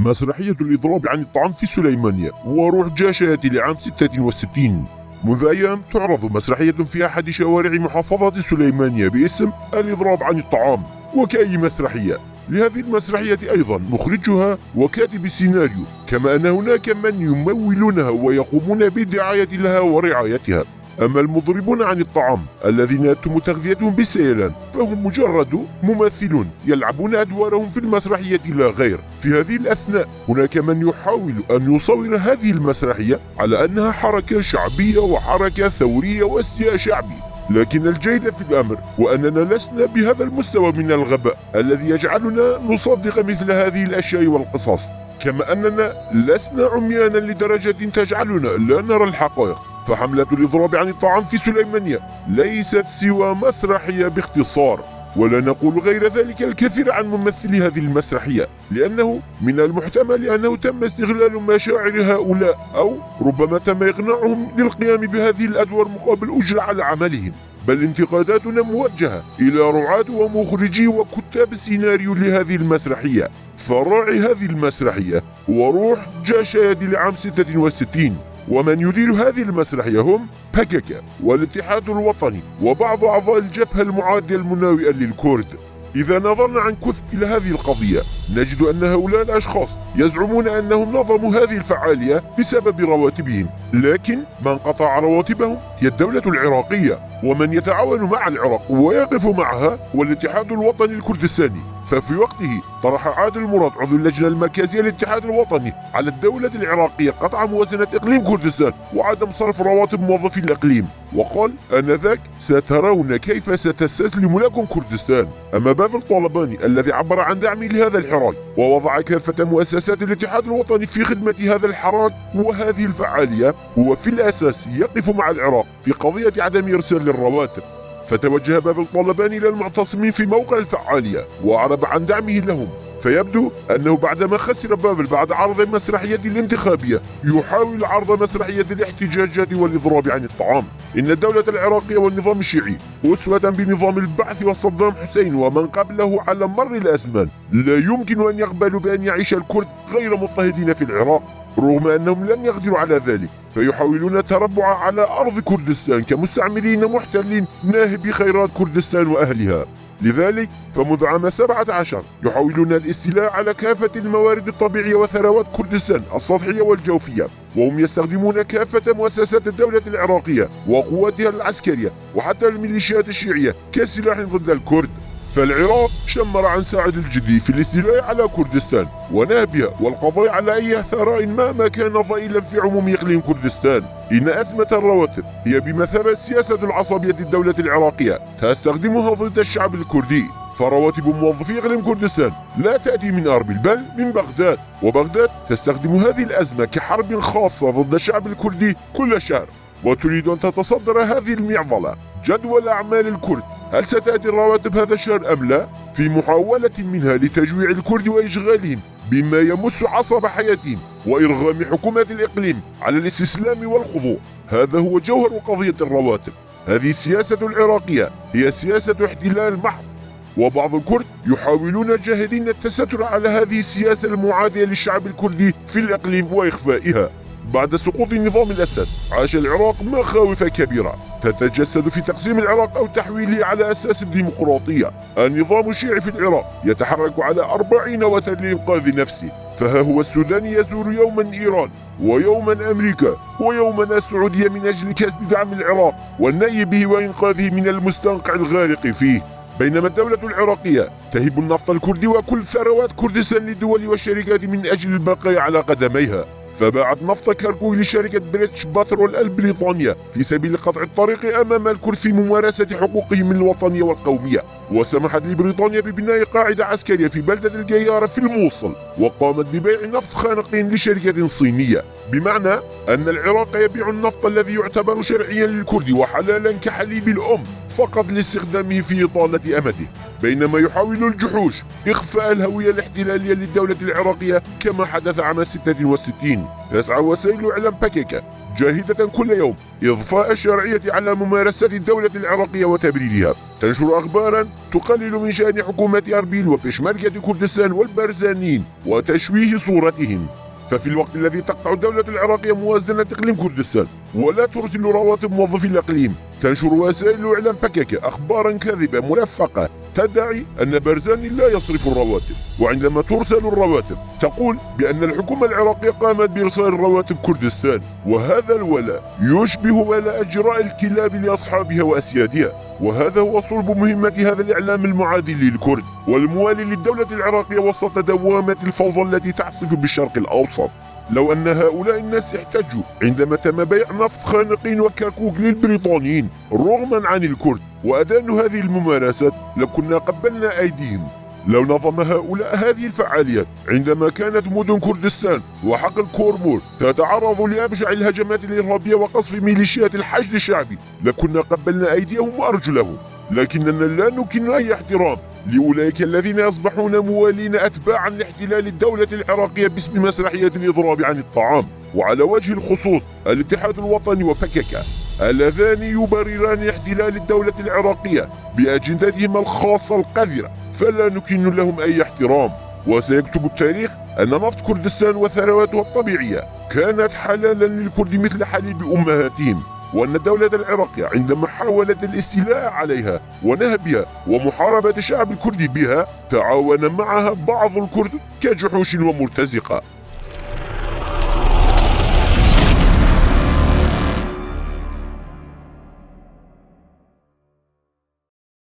مسرحية الإضراب عن الطعام في سليمانية وروح جاشية لعام 66. منذ أيام تعرض مسرحية في أحد شوارع محافظة سليمانية باسم الإضراب عن الطعام، وكأي مسرحية لهذه المسرحية أيضا مخرجها وكاتب السيناريو، كما أن هناك من يمولونها ويقومون بالدعاية لها ورعايتها. أما المضربون عن الطعام الذين يتم تغذيتهم بالسيلان فهم مجرد ممثلون يلعبون أدوارهم في المسرحية لا غير. في هذه الأثناء هناك من يحاول أن يصور هذه المسرحية على أنها حركة شعبية وحركة ثورية واستياء شعبي، لكن الجيد في الأمر وأننا لسنا بهذا المستوى من الغباء الذي يجعلنا نصدق مثل هذه الأشياء والقصص، كما أننا لسنا عميانا لدرجة تجعلنا لا نرى الحقائق. فحملة الإضراب عن الطعام في سليمانية ليست سوى مسرحية باختصار، ولا نقول غير ذلك الكثير عن ممثلي هذه المسرحية، لأنه من المحتمل أنه تم استغلال مشاعر هؤلاء، أو ربما تم إقناعهم للقيام بهذه الأدوار مقابل أجرة على عملهم. بل انتقاداتنا موجهة إلى رعاة ومخرجي وكتاب السيناريو لهذه المسرحية. فراعي هذه المسرحية وروح جاشية لعام 66، ومن يدير هذه المسرحية هم بككة والاتحاد الوطني وبعض أعضاء الجبهة المعادية المناوئة للكرد. إذا نظرنا عن كثب إلى هذه القضية نجد أن هؤلاء الأشخاص يزعمون أنهم نظموا هذه الفعالية بسبب رواتبهم، لكن من قطع رواتبهم هي الدولة العراقية، ومن يتعاون مع العراق ويقف معها هو الاتحاد الوطني الكردستاني. ففي وقته طرح عادل مراد عضو اللجنة المركزية للاتحاد الوطني على الدولة العراقية قطع موازنة إقليم كردستان وعدم صرف رواتب موظفي الإقليم، وقال آنذاك سترون كيف ستستسلم لكم كردستان. أما بافل طالباني الذي عبر عن دعمه لهذا الحراك ووضع كافة مؤسسات الاتحاد الوطني في خدمة هذا الحراك وهذه الفعالية، هو في الأساس يقف مع العراق في قضية عدم إرسال الرواتب. فتوجه بافل طالباني إلى المعتصمين في موقع الفعالية وأعرب عن دعمه لهم. فيبدو أنه بعدما خسر بافل بعد عرض مسرحية الانتخابية يحاول عرض مسرحية الاحتجاجات والإضراب عن الطعام. إن الدولة العراقية والنظام الشيعي أسوة بنظام البعث وصدام حسين ومن قبله على مر الأزمان لا يمكن أن يقبلوا بأن يعيش الكرد غير مضطهدين في العراق، رغم أنهم لن يقدروا على ذلك، فيحاولون التربع على أرض كردستان كمستعمرين محتلين ناهبي خيرات كردستان وأهلها. لذلك فمنذ عام 17 يحاولون الاستيلاء على كافة الموارد الطبيعية وثروات كردستان السطحية والجوفية، وهم يستخدمون كافة مؤسسات الدولة العراقية وقواتها العسكرية وحتى الميليشيات الشيعية كسلاح ضد الكرد. فالعراق شمر عن ساعد الجدي في الاستيلاء على كردستان ونهبها والقضاء على أي ثراء ما كان ضئيلا في عموم إقليم كردستان. إن أزمة الرواتب هي بمثابة سياسة العصبية الدولة العراقية تستخدمها ضد الشعب الكردي، فرواتب موظفي إقليم كردستان لا تأتي من أربيل بل من بغداد، وبغداد تستخدم هذه الأزمة كحرب خاصة ضد الشعب الكردي كل شهر، وتريد أن تتصدر هذه المعضلة جدول أعمال الكرد. هل ستأتي الرواتب هذا الشهر أم لا؟ في محاولة منها لتجويع الكرد وإشغالهم بما يمس عصب حياتهم وإرغام حكومة الإقليم على الاستسلام والخضوع. هذا هو جوهر قضية الرواتب. هذه السياسة العراقية هي سياسة احتلال محض، وبعض الكرد يحاولون جاهدين التستر على هذه السياسة المعادية للشعب الكردي في الإقليم وإخفائها. بعد سقوط نظام الأسد عاش العراق مخاوف كبيرة تتجسد في تقسيم العراق أو تحويله على أساس الديمقراطية. النظام الشيعي في العراق يتحرك على 40 وتر لإنقاذ نفسه، فها هو السوداني يزور يوما إيران ويوما أمريكا ويوما السعودية من أجل كسب دعم العراق والنأي به وإنقاذه من المستنقع الغارق فيه، بينما الدولة العراقية تهب النفط الكردي وكل ثروات كردستان للدول والشركات من أجل البقاء على قدميها. فباعت نفط كاركو لشركة بريتش باترول البريطانية في سبيل قطع الطريق أمام الكرد في ممارسة حقوقهم الوطنية والقومية، وسمحت لبريطانيا ببناء قاعدة عسكرية في بلدة الجيارة في الموصل، وقامت ببيع نفط خانقين لشركة صينية، بمعنى أن العراق يبيع النفط الذي يعتبر شرعيا للكرد وحلالا كحليب الأم فقط لاستخدامه في إطالة أمده، بينما يحاول الجحوش إخفاء الهوية الاحتلالية للدولة العراقية كما حدث عام 66. تسعى وسائل إعلام بككة جاهدة كل يوم إضفاء الشرعية على ممارسات الدولة العراقية وتبريرها. تنشر أخبارا تقلل من شأن حكومة أربيل وبشمركة كردستان والبارزانيين وتشويه صورتهم. ففي الوقت الذي تقطع الدولة العراقية موازنة إقليم كردستان ولا ترسل رواتب موظفي الإقليم، تنشر وسائل الإعلام بككة أخبارا كاذبة ملفقة تدعي أن بارزاني لا يصرف الرواتب، وعندما ترسل الرواتب تقول بأن الحكومة العراقية قامت بإرسال رواتب كردستان، وهذا الولاء يشبه ولاء أجراء الكلاب لأصحابها وأسيادها. وهذا هو صلب مهمة هذا الإعلام المعادي للكرد والموالي للدولة العراقية وسط دوامة الفوضى التي تعصف بالشرق الأوسط. لو أن هؤلاء الناس احتجوا عندما تم بيع نفط خانقين وكركوك للبريطانيين رغما عن الكرد وأدانوا هذه الممارسات لكنا قبلنا أيديهم. لو نظم هؤلاء هذه الفعاليات عندما كانت مدن كردستان وحقل كورمور تتعرض لأبشع الهجمات الإرهابية وقصف ميليشيات الحشد الشعبي لكنا قبلنا أيديهم وأرجلهم، لكننا لا نكن أي احترام لأولئك الذين يصبحون موالين أتباعا لاحتلال الدولة العراقية باسم مسرحية الإضراب عن الطعام. وعلى وجه الخصوص الاتحاد الوطني وبككة اللذان يبرران احتلال الدولة العراقية بأجندتهما الخاصة القذرة فلا نكن لهم أي احترام. وسيكتب التاريخ أن نفط كردستان وثرواتها الطبيعية كانت حلالا للكرد مثل حليب أمهاتهم، وأن الدولة العراقية عندما حاولت الاستيلاء عليها ونهبها ومحاربة الشعب الكردي بها تعاون معها بعض الكرد كجحوش ومرتزقة.